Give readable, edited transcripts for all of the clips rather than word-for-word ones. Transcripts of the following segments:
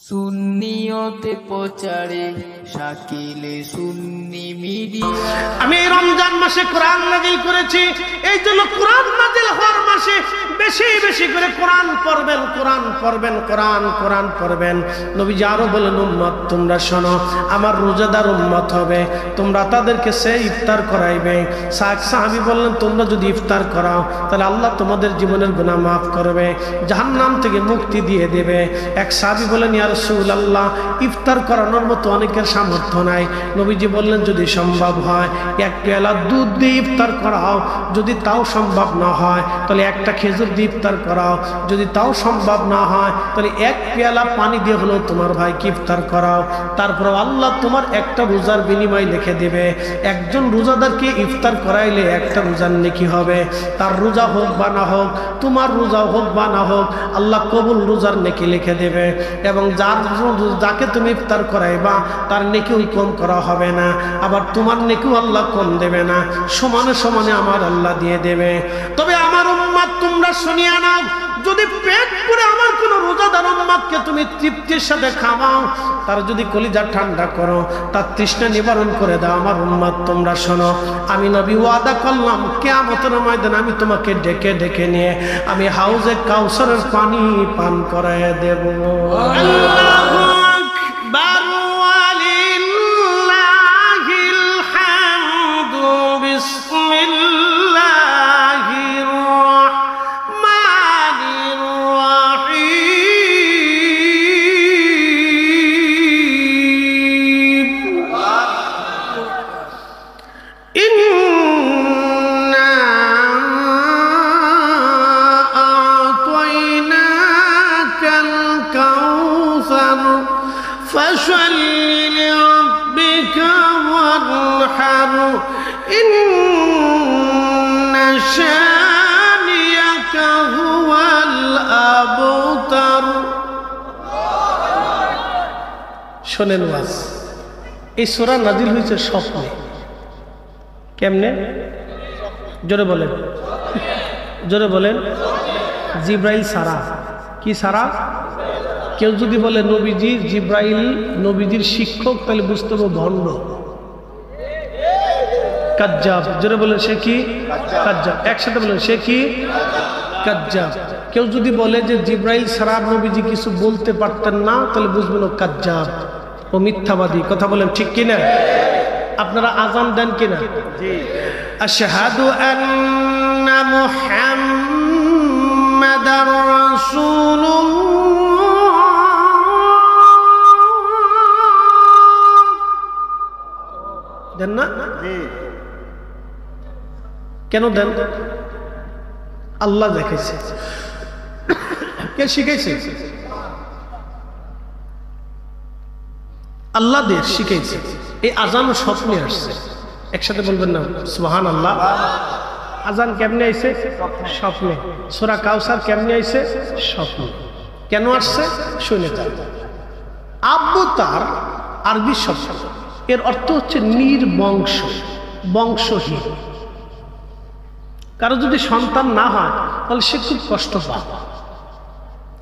সুন্নিয়তে প্রচারে শাকিলে সুন্নি মিডিয়া। আমি রমজান মাসে কোরআন নাযিল করেছি, এই জন্য কোরআন নাযিল হওয়ার মাসে বেশি বেশি করে কোরআন পড়বেন, কোরআন পড়বেন, কোরআন পড়বেন। নবীজি আরো বলেন, উম্মত তোমরা শোনো, আমার রোজাদার উম্মত হবে, তোমরা তাদেরকে সে ইফতার করাইবে। সাহাবী বললেন, তোমরা যদি ইফতার করাও তাহলে আল্লাহ তোমাদের জীবনের গুনাহ মাফ করবে, জাহান্নাম থেকে মুক্তি দিয়ে দেবে। এক সাহাবী বলেন, ইয়া রাসূলুল্লাহ, ইফতার করানোর মতো অনেকের সামর্থ্য নাই। নবীজি বললেন, যদি সম্ভব হয় এক পেয়ালা দুধ দিয়ে ইফতার করাও, যদি তাও সম্ভব না হয় তাহলে একটা খেজুর দিয়ে ইফতার করাও, যদি তাও সম্ভব না হয় তাহলে এক পেয়ালা পানি দিয়ে হলেও তোমার ভাইকে ইফতার করাও। তারপর আল্লাহ তোমার একটা রোজার বিনিময় লিখে দেবে। একজন রোজাদারকে ইফতার করাইলে একটা রোজার নেকি হবে, তার রোজা হোক বা না হোক, তোমার রোজা হোক বা না হোক, আল্লাহ কবুল রোজার নেকি লিখে দেবে। এবং যাকে তুমি ইফতার করাইবা তার নেকিও কম করা হবে না, আবার তোমার নেকিও আল্লাহ কম দেবে না, সমানে সমানে আমার আল্লাহ দিয়ে দেবে। তবে আমার উম্মত তোমরা শুনিয়া নাও, যদি পেট পুরে আমার কোন রোজাদার উম্মতকে তুমি তৃপ্তির সাথে খাওয়াও, তার যদি কলিজা ঠান্ডা করো, তার তৃষ্ণা নিবারণ করে দাও, আমার উম্মত তোমরা শোনো, আমি নবী ওয়াদা করলাম কিয়ামতের ময়দানে আমি তোমাকে ডেকে ডেকে নিয়ে আমি হাউজে কাউসারের পানি পান করায় দেব। আল্লাহু আকবার ওয়ালিল্লাহিল হামদু। বিসমিল্লাহির রাহমানির রাহিম। ইন্না আ'তাইনাকাল কাউসার ফাশাল্লি লিরাব্বিকা ওয়ানহার। ইন্না শানিয়াকা হুয়াল আবতার। শোনেন ওয়াজ, এই সূরা নাযিল হয়েছে স্বপ্নে। কেমনে? জোরে বলেন, জোরে বলেন। জিব্রাইল সারা। কি সারা? কেউ যদি বলে নবীজি জিব্রাইল নবীজির শিক্ষক, তাহলে বুঝতে হবে ভণ্ড, কাজ্জাব। জোরে বলেন, সে কি? কাজ্জাব। একসাথে বলেন, সে কি? কাজ্জাব। কেউ যদি বলে যে জিব্রাইল ছাড়া নবীজি কিছু বলতে পারতেন না, তাহলে বুঝবেন ও কাজ্জাব, ও মিথ্যাবাদী। কথা বলেন ঠিক কিনা? আপনারা আযান দেন কিনা? আশহাদু আন্না মুহাম্মাদার রাসূলুল্লাহ। দেন না? কেন দেন? আল্লাহ দেখেছে। কে শিখাইছে? আল্লাহ দিয়ে শিখাইছে। এই আজান স্বপ্নে আসছে। একসাথে বলবেন না সুবহানাল্লাহ। আজান কেমনে আইছে? স্বপ্নে। সূরা কাউসার কেমনে আইছে? স্বপ্নে। কেন আসছে? শুনে যান। আবতার আরবি শব্দ, এর অর্থ হচ্ছে নির্বংশ, বংশহীন। কারো যদি সন্তান না হয় তাহলে সে খুব কষ্ট পায়।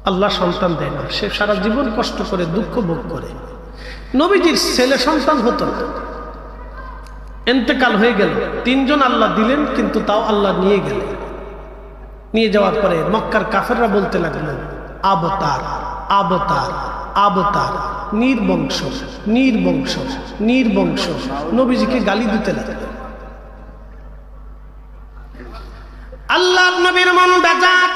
আল্লাহ সন্তান দেয় না, সে সারা জীবন কষ্ট করে দুঃখ ভোগ করে। নবীজির ছেলে সন্তান হতো, ইন্তেকাল হয়ে গেল, 3 জন আল্লাহ দিলেন, কিন্তু তাও আল্লাহ নিয়ে গেলেন। নিয়ে যাওয়ার পরে মক্কার কাফেররা বলতে লাগলো, আবতার, আবতার, আবতার, নির্বংশ, নির্বংশ, নির্বংশ। নবীজিকে গালি দিতে লাগলো। আল্লাহর নবীর মন বেজার,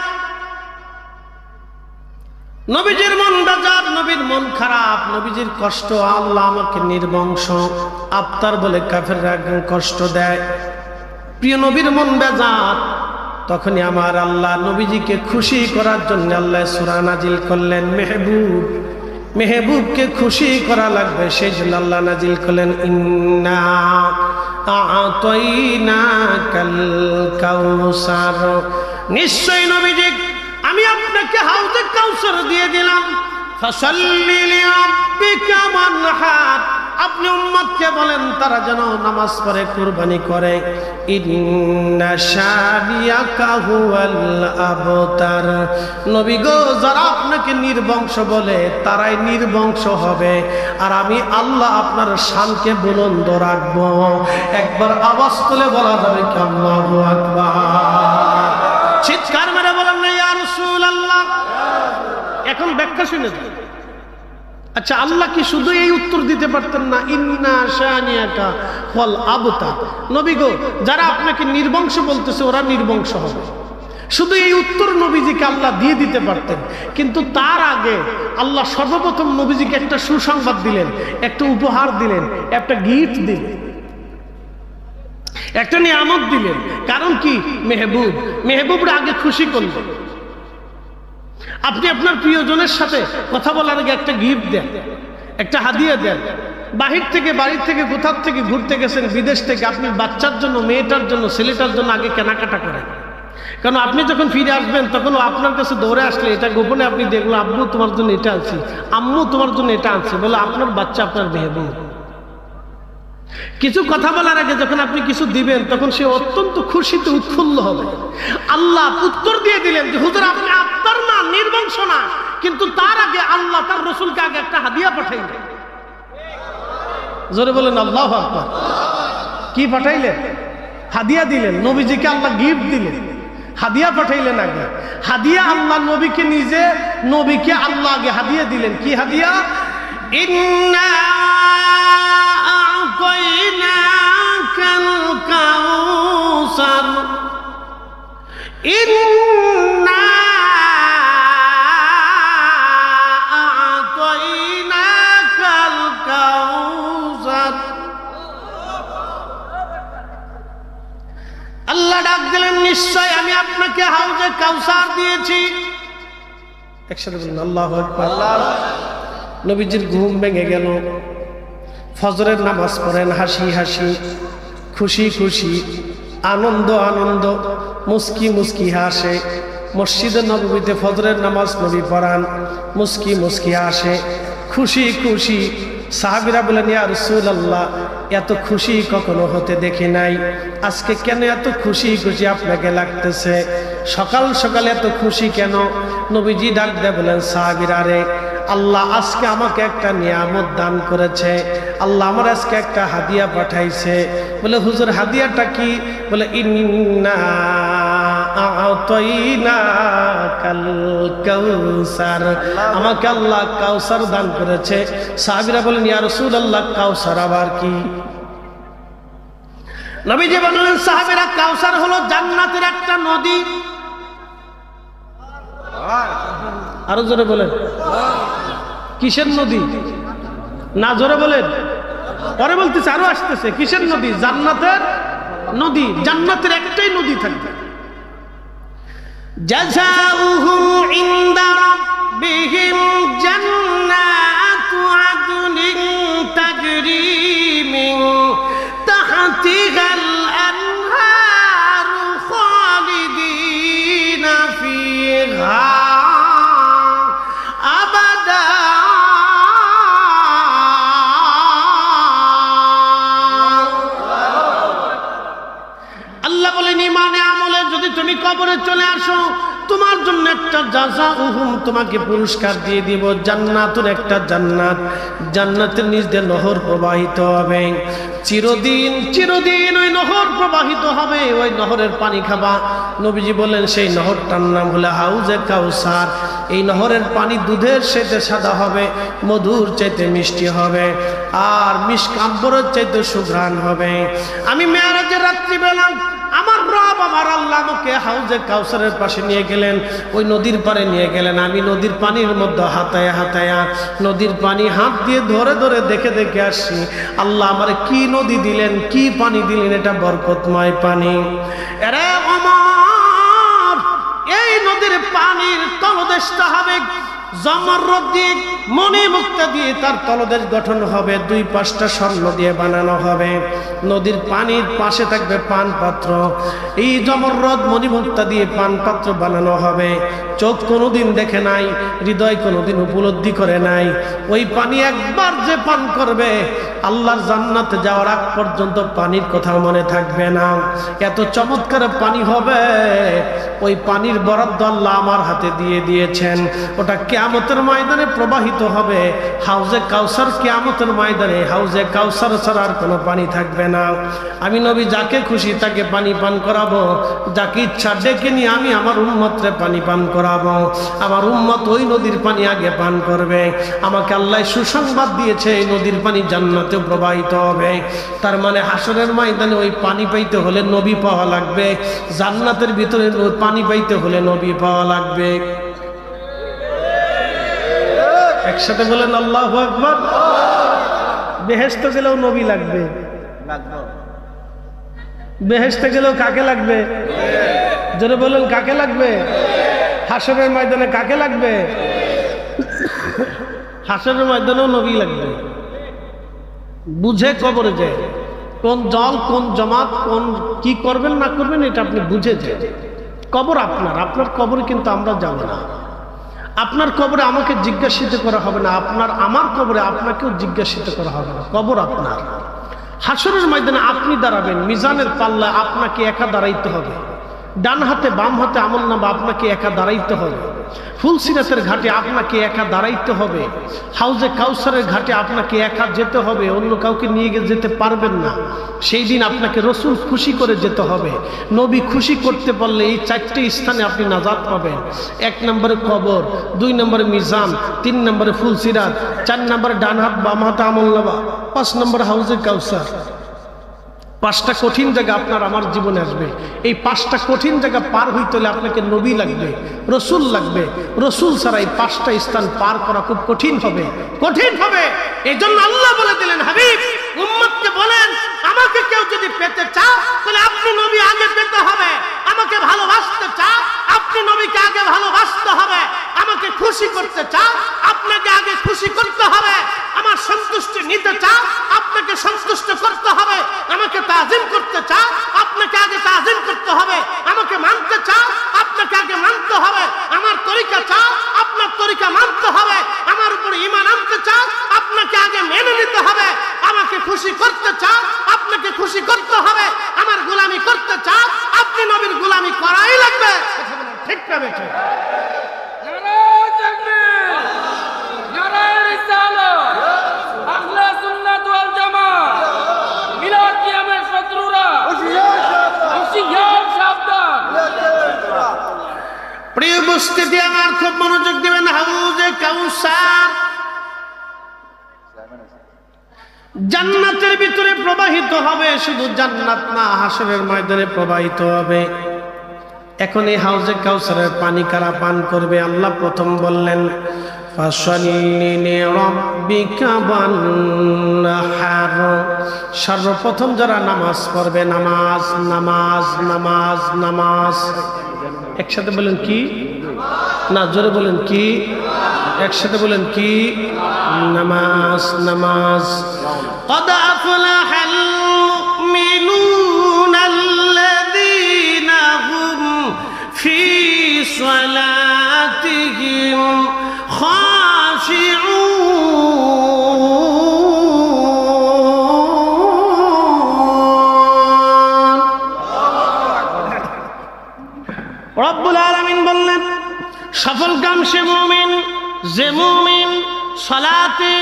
নবীজির মন বেজার, নবীর মন খারাপ, নবীজির কষ্ট। আল্লাহ আমাকে নির্বংশ, আবতার বলে কাফেররা কষ্ট দেয়। প্রিয় নবীর মন বেজার। তখনই আমার আল্লাহ নবীজিকে খুশি করার জন্য আল্লাহ সূরা নাজিল করলেন। মেহবুব, মেহবুবকে খুশি করা লাগবে, সেই জন্য আল্লাহ নাজিল করলেন, ইন্না আ'তাইনাকাল কাউসার। নিশ্চয় নবীজি আমি আপনাকে হাউজে কাউসার দিয়ে দিলাম। ফাসাল্লি লিরাব্বিকা ওয়ানহার। আপনি উম্মতকে বলেন তারা যেন নামাজ পড়ে, কুরবানি করে। ইন্না শানিয়াকা হুয়াল আবতার। নবী গো, যারা আপনাকে নির্বংশ বলে তারাই নির্বংশ হবে, আর আমি আল্লাহ আপনার শানকে বুলন্দ রাখবো। একবার আওয়াজ তুলে বলা যাবে কি আল্লাহু আকবার? চিৎকার মেরে বলেন না ইয়া রাসূলুল্লাহ। এখন ব্যাখ্যা শুনে যান। আচ্ছা, আল্লাহ কি শুধু এই উত্তর দিতে পারতেন না, ইন্না শানিয়াকা ওয়াল আবতার? নবী গো, যারা আপনাকে নির্বংশ বলতেছে ওরা নির্বংশ হবে, শুধু এই উত্তর নবীজিকে আল্লাহ দিয়ে দিতে পারতেন। কিন্তু তার আগে আল্লাহ সর্বপ্রথম নবীজিকে একটা সুসংবাদ দিলেন, একটা উপহার দিলেন, একটা গিফট দিলেন, একটা নিয়ামত দিলেন। কারণ কি? মেহবুব, মেহবুবরা আগে খুশি করলেন। আপনি আপনার প্রিয়জনের সাথে কথা বলার আগে একটা গিফট দেন, একটা হাদিয়া দেন। বাহির থেকে, বাড়ির থেকে, কোথাও থেকে ঘুরতে গেছেন, বিদেশ থেকে, আপনি বাচ্চার জন্য, মেয়েটার জন্য, ছেলেটার জন্য আগে কেনাকাটা করেন। কারণ আপনি যখন ফিরে আসবেন তখন আপনার কাছে দৌড়ে আসলে এটা গোপনে আপনি দেখলো, আব্বু তোমার জন্য এটা আনছি, আম্মু তোমার জন্য এটা আনছি, বলে আপনার বাচ্চা আপনার মেহবুব। কিছু কথা বলার আগে যখন আপনি কিছু দিবেন তখন সে অত্যন্ত খুশিতে উৎফুল্ল হবে। আল্লাহ উত্তর দিয়ে দিলেন যে হুজুর, আপনি আপনার না, নির্বংশ না, কিন্তু তার আগে আল্লাহ তার রসুলকে আগে একটা হাদিয়া পাঠাইলেন। জোরে বলেন আল্লাহু আকবার। কি পাঠাইলেন? হাদিয়া দিলেন। নবীজিকে আল্লাহ গিফট দিলেন, হাদিয়া পাঠাইলেন আগে। হাদিয়া আল্লাহ নবীকে নিজে, নবীকে আল্লাহ আগে হাদিয়া দিলেন। কি হাদিয়া? ইন্না আ'তাইনাকাল কাউসার, ইন্না আ'তাইনাকাল কাউসার। আল্লাহ ডাক দিলেন, নিশ্চয় আমি আপনাকে হাউজে কাউসার দিয়েছি। একসাথে বলুন আল্লাহু আকবার। নবীজির ঘুম ভেঙে গেল, ফজরের নামাজ পড়েন হাসি হাসি, খুশি খুশি, আনন্দ আনন্দ, মুস্কি মুস্কি হাসে। মসজিদে নববীতে ফজরের নামাজ নবী পড়ান, মুস্কি মুস্কি হাসে, খুশি খুশি। সাহাবীরা বলেন, ইয়া রাসূলুল্লাহ, এত খুশি কখনো হতে দেখি নাই, আজকে কেন এত খুশি খুশি আপনাকে লাগতেছে? সকাল সকাল এত খুশি কেন? নবীজি ডাক দেয় বলেন, সাহাবীরা রে, আল্লাহ আজকে আমাকে একটা নিয়ামত দান করেছে, আল্লাহ আমার আজকে একটা হাদিয়া পাঠাইছে। বলে, হুজুর হাদিয়াটা কি? বলে, ইন্না আ'তাইনাকাল কাউসার, আমাকে আল্লাহ কাউসার দান করেছে। সাহাবীরা বলেন, ইয়া রাসূলুল্লাহ, কাউসার আবার কি? নবীজি বললেন, সাহাবীরা, কাউসার হলো জান্নাতের একটা নদী। আরো জোরে বলেন, কিসের নদী? না জোরে বলেন, পরে বলতেছে, আরো আসতেছে। কিসের নদী? জান্নাতের নদী। জান্নাতের একটাই নদী থাকবে। জাযাউহুম ইনদা রাব্বিহিম জান্নাতু আদনিন তাজরি মিন তাহতিহাল আনহারু খালিদিনা ফিহা আবাদা। আল্লাহ বলেন, ইমানে আমলে যদি তুমি কবরে চলে আসো, তোমার জন্য একটা জাযাউহুম, তোমাকে পুরস্কার দিয়ে দিব, জান্নাতুন, একটা জান্নাত। জান্নাতের নিচ দিয়ে নহর প্রবাহিত হবে, চিরদিন চিরদিন ওই নহর প্রবাহিত হবে, ওই নহরের পানি খাবা। নবীজি বলেন, সেই নহরটার নাম হলো হাউজে কাউসার। এই নহরের পানি দুধের চাইতে সাদা হবে, মধুর চাইতে মিষ্টি হবে, আর মিশকাম্বরের চাইতে সুঘ্রাণ হবে। আমি মেরাজের রাত্রিবেলা আমার রব আমার আল্লাহ আমাকে হাউজে কাউসারের পাশে নিয়ে গেলেন, ওই নদীর পাড়ে নিয়ে গেলেন। আমি নদীর পানির মধ্যে হাতায়া হাতায়া, নদীর পানি হাত দিয়ে ধরে ধরে দেখে দেখে আসছি। আল্লাহ আমার কি নদী দিলেন, কি পানি দিলেন, এটা বরকতময় পানি। এরে ওমর, এই নদীর পানির তলদেশটা হবে জমরদ দিয়ে মণিমুক্তা দিয়ে তার তলদেশ গঠন হবে, 2 পাশটা স্বর্ণ দিয়ে বানানো হবে। নদীর পানির পাশে থাকবে পান পাত্র, এই জমররদ মণিমুক্তা দিয়ে পান পাত্র বানানো হবে। চোখ কোনোদিন দেখে নাই, হৃদয় কোনোদিন উপলব্ধি করে নাই। ওই পানি একবার যে পান করবে, আল্লাহর জান্নাতে যাওয়ার আগ পর্যন্ত পানির কথা মনে থাকবে না। এত চমৎকার পানি হবে, ওই পানির বরাদ্দ আল্লাহ আমার হাতে দিয়ে দিয়েছেন। ওটা কিয়ামতের ময়দানে প্রবাহিত হবে। হাউজে কাউসার কিয়ামতের ময়দানে, হাউজে কাউসার ছাড়া আর কোনো পানি থাকবে না। আমি নবী যাকে খুশি তাকে পানি পান করাবো, যাকে ইচ্ছা ডেকে নিয়ে আমি আমার উম্মতরে পানি পান করাবো। আমার উম্মত ওই নদীর পানি আগে পান করবে। আমাকে আল্লাহ সুসংবাদ দিয়েছে, এই নদীর পানি জান্নাতে প্রবাহিত হবে। তার মানে হাসরের ময়দানে ওই পানি পাইতে হলে নবী পাওয়া লাগবে, জান্নাতের ভিতরে পানি পাইতে হলে নবী পাওয়া লাগবে। একসাথে বলেন আল্লাহু আকবার। বেহেশতে গেলেও নবী লাগবে, বেহেশতে গেলেও কাকে লাগবে? জোরে বলেন কাকে লাগবে? হাসরের ময়দানে কাকে লাগবে? হাসরের ময়দানেও নবী লাগবে। বুঝে কবরে যায়, কোন দল কোন জামাত কোন কি করবেন না করবেন এটা আপনি বুঝে যান। কবর আপনার, আপনার কবরে কিন্তু আমরা যাব না। আপনার কবরে আমাকে জিজ্ঞাসিত করা হবে না, আপনার আমার কবরে আপনাকেও জিজ্ঞাসিত করা হবে না। কবর আপনার। হাসরের ময়দানে আপনি দাঁড়াবেন, মিজানের পাল্লায় আপনাকে একা দাঁড়াইতে হবে। ডান হাতে বাম হাতে আমলনামা আপনাকে একা দাঁড়াইতে হবে। ফুলসিরাতের ঘাটে আপনাকে একা দাঁড়াইতে হবে। হাউজে কাউসারের ঘাটে আপনাকে একা যেতে হবে, অন্য কাউকে নিয়ে গিয়ে যেতে পারবেন না। সেই দিন আপনাকে রসুল খুশি করে যেতে হবে। নবী খুশি করতে পারলে এই 4টে স্থানে আপনি নাজাত পাবেন। 1 নম্বরে কবর, 2 নম্বরে মিজান, 3 নম্বরে ফুলসিরাত, 4 নম্বরে ডান হাত বাম হাতে আমলনামা, 5 নম্বরে হাউজে কাউসার। 5টা কঠিন জায়গা আপনার আমার জীবনে আসবে। এই 5টা কঠিন জায়গা পার হইতে হলে আপনাকে নবী লাগবে, রসুল লাগবে। রসুল ছাড়া এই 5টা স্থান পার করা খুব কঠিন হবে, কঠিন হবে। এই জন্য আল্লাহ বলে দিলেন, হাবিব উম্মতকে বলেন, আমাকে কেউ যদি পেতে চাও তাহলে আপনি নবী আগে পেতে হবে। আমাকে ভালোবাসতে চাও আপনি নবীকে আগে ভালোবাসতে হবে। আমাকে খুশি করতে চাও আপনাকে আগে খুশি করতে হবে। আমার সন্তুষ্টি নিতে চাও আপনাকে সন্তুষ্ট করতে হবে। আমাকে তাজিম করতে চাও আপনাকে আগে তাজিম করতে হবে। আমাকে মানতে চাও আপনাকে আগে মানতে হবে। আমার তরিকা চাও আপনার তরিকা মানতে হবে। আমার উপর ঈমান আনতে চাও আপনাকে আগে মেনে নিতে হবে। আমাকে খুশি করতে চাও আপনাকে খুশি করতে হবে। আমার গোলামি করতে চাও আপনি নবীর গোলামি করাই লাগবে। ঠিক না বেঠে? প্রিয় উপস্থিতি আমার খুব মনোযোগ দিবেন। হাউজে কাউসার জান্নাতের ভিতরে প্রবাহিত হবে। শুধু জান্নাত না, হাসরের ময়দানে প্রবাহিত হবে। এখন এই হাউজে কাউসারের পানি কারা পান করবে? আল্লাহ প্রথম বললেন, সর্বপ্রথম যারা নামাজ পড়বে, নামাজ নামাজ নামাজ নামাজ। একসাথে বলেন কি? না, জোরে বলেন কি? একসাথে বলেন কি? নামাজ নামাজ। قد أفلح المؤمنون الذين هم في صلاتهم خاشعون। রব্বুল আলামিন বললেন, সফল কাম সে মুমিন যে মুমিন সালাতে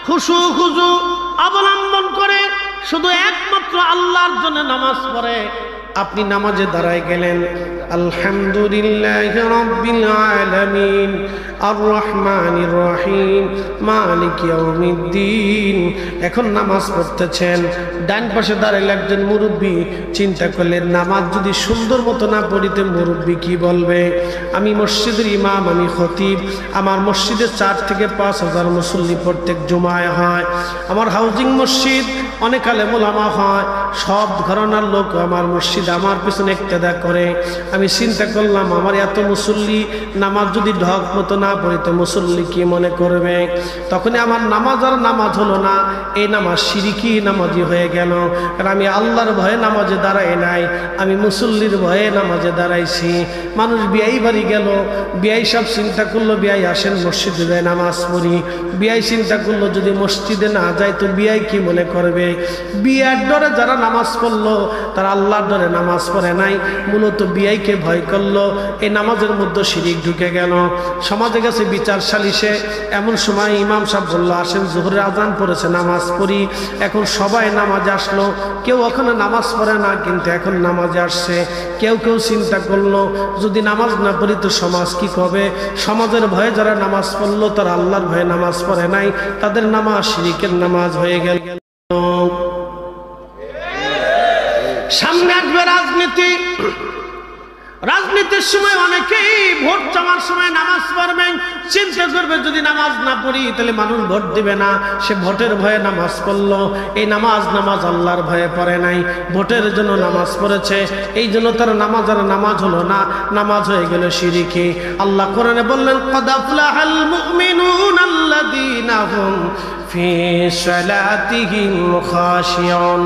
খুশু খুজু অবলম্বন করে শুধু একমাত্র আল্লাহর জন্য নামাজ পড়ে। আপনি নামাজে দাঁড়ায় গেলেন, আলহামদুলিল্লাহি রাব্বিল আলামিন আর রহমানির রহিম মালিক ইয়াউমিদ্দিন। এখন নামাজ পড়তেছেন, ডান পাশে দাঁড়াইলে একজন মুরব্বী। চিন্তা করলেন, নামাজ যদি সুন্দর মতো না পড়িতে মুরব্বী কি বলবে? আমি মসজিদের ইমাম, আমি খতিব। আমার মসজিদে 4 থেকে 5 হাজার মুসল্লি প্রত্যেক জুমায় হয়। আমার হাউজিং মসজিদ, অনেক আলেম ওলামা হয়। সব ঘরানার লোক আমার মসজিদ আমার পিছনে ইক্তেদা করে। আমি চিন্তা করলাম আমার এত মুসল্লি নামাজ যদি ঢক মতো না পড়ি তো মুসল্লি কি মনে করবে। তখনই আমার নামাজ আর নামাজ হলো না, এই নামাজ শিরকি নামাজি হয়ে গেল। কারণ আমি আল্লাহর ভয়ে নামাজে দাঁড়াই নাই, আমি মুসল্লির ভয়ে নামাজে দাঁড়াইছি। মানুষ বিয়াই বাড়ি গেল, বিয়াই সব চিন্তা করলো বিয়াই আসেন মসজিদে যায় নামাজ পড়ি। বিয়াই চিন্তা করলো যদি মসজিদে না যায় তো বিয়াই কি মনে করবে। বিয়ার ডরে যারা নামাজ পড়লো তারা আল্লাহর ডরে নামাজ পড়ে নাই, মূলত বিয়াইকে ভয় করলো। এই নামাজের মধ্যে শিরিক ঢুকে গেল। সমাজে গেছে বিচার সালিশে, এমন সময় ইমাম সাহেব বললো আসেন জোহরের আজান পড়েছে নামাজ পড়ি। এখন সবাই নামাজে আসলো, কেউ ওখানে নামাজ পড়ে না কিন্তু এখন নামাজে আসছে। কেউ কেউ চিন্তা করলো যদি নামাজ না পড়ি তো সমাজ কি কবে। সমাজের ভয়ে যারা নামাজ পড়লো তারা আল্লাহর ভয়ে নামাজ পড়ে নাই, তাদের নামাজ শিরিকের নামাজ হয়ে গেল। সামনে আসবে রাজনীতি, রাজনীতির সময় অনেকেই ভোট চাওয়ার সময় নামাজ পড়বেন, চিন্তা করবে যদি নামাজ না পড়ি তাহলে মানুষ ভোট দিবে না। সে ভোটের ভয়ে নামাজ পড়লো, এই নামাজ আল্লাহর ভয়ে পড়ে নাই, ভোটের জন্য নামাজ পড়েছে। এই জন্য তার নামাজ আর নামাজ হলো না, নামাজ হয়ে গেল শিরকি। আল্লাহ কোরআনে বললেন ক্বাদ আফলাহাল মুমিনুনা আল্লাযীনা হুম ফি সালাতিহিম খাশিউন।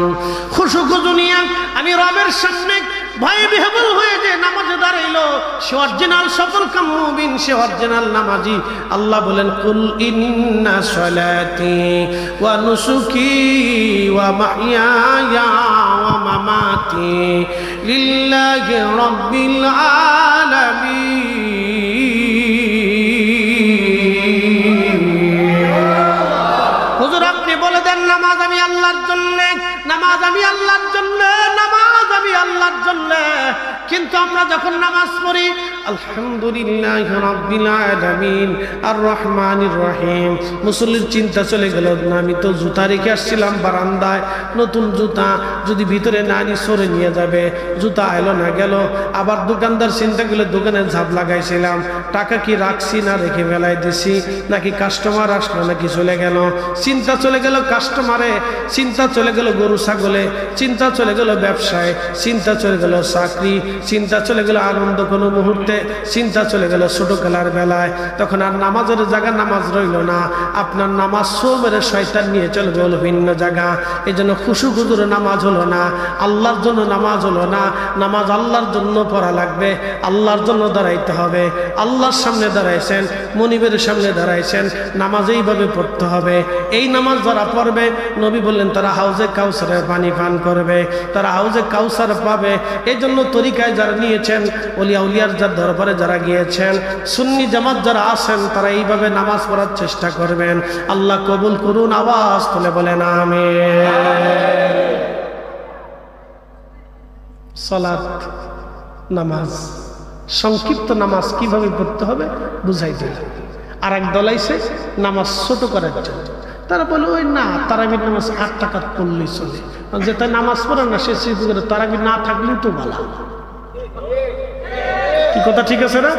খুশু নিয়ে আমি রবের সামনে ভয়ে বিহ্বল হয়ে যে নামাজে দাঁড়াইলো সে অরিজিনাল সফল কাম মুমিন, সে অরিজিনাল নামাজি। আল্লাহ বলেন কুল ইন্না সলাতি ওয়া নুসুকি ওয়া মাহইয়ায়া ওয়া মামাতি লিল্লাহি রাব্বিল আলামিন। হুজুর আপনি বলে দেন নামাজ আমি আল্লাহর জন্য, নামাজ আমি আল্লাহর জন্য, নামাজ আমি আল্লাহর জন্য। কিন্তু আমরা যখন নামাজ পড়ি আলহামদুলিল্লাহি রাব্বিল আলামিন আর রহমানির রহিম, মুসল্লির চিন্তা চলে গেল না আমি তো জুতা রেখে আসছিলাম বারান্দায়, নতুন জুতা যদি ভিতরে না নি সরে নিয়ে যাবে, জুতা এলো না গেল। আবার দোকানদার চিন্তা করলে দোকানে ঝাপ লাগাইছিলাম, টাকা কি রাখছি না রেখে বেলায় দিছি, নাকি কাস্টমার আসলো নাকি চলে গেল। চিন্তা চলে গেল কাস্টমারে, চিন্তা চলে গেল গরু ছাগলে, চিন্তা চলে গেল ব্যবসায়, চিন্তা চলে গেল চাকরি, চিন্তা চলে গেল আনন্দ কোনো মুহূর্তে, চিন্তা চলে গেল ছোট খেলার বেলায়। তখন আর নামাজের জায়গা নামাজ রইল না, আপনার নামাজ সোমের শয়তান নিয়ে চলে গেল ভিন্ন জায়গা। এই জন্য খুশু খুজুর নামাজ হলো না, আল্লাহর জন্য নামাজ হলো না। নামাজ আল্লাহর জন্য পড়া লাগবে, আল্লাহর জন্য দাঁড়াইতে হবে। আল্লাহর সামনে দাঁড়াইছেন, মনিবের সামনে দাঁড়াইছেন, নামাজ এইভাবে পড়তে হবে। এই নামাজ যারা পড়বে নবী বললেন তারা হাউজে কাউসারের পানি পান করবে, তারা হাউজে কাউসার পাবে। এই জন্য তরিকায় যারা নিয়েছেন, ওলিয়া উলিয়ার যার দরবারে যারা গিয়েছেন, সুন্নি জামাত যারা আছেন তারা এইভাবে নামাজ পড়ার চেষ্টা করবেন। আল্লাহ কবুল করুন, আওয়াজ তুলে বলেন আমিন। সালাত নামাজ, সংক্ষিপ্ত নামাজ কিভাবে পড়তে হবে বুঝাই দিল। আর এক দল আইছে নামাজ ছোট করার জন্য, তারা বলে ওই না তারাবির নামাজ 8 টাকাত পড়লেই চলে, যেটা নামাজ পড়ে না সে স্মৃতি করে তারাবি না থাকলেও তো ভালো। কি কথা ঠিক আছে না?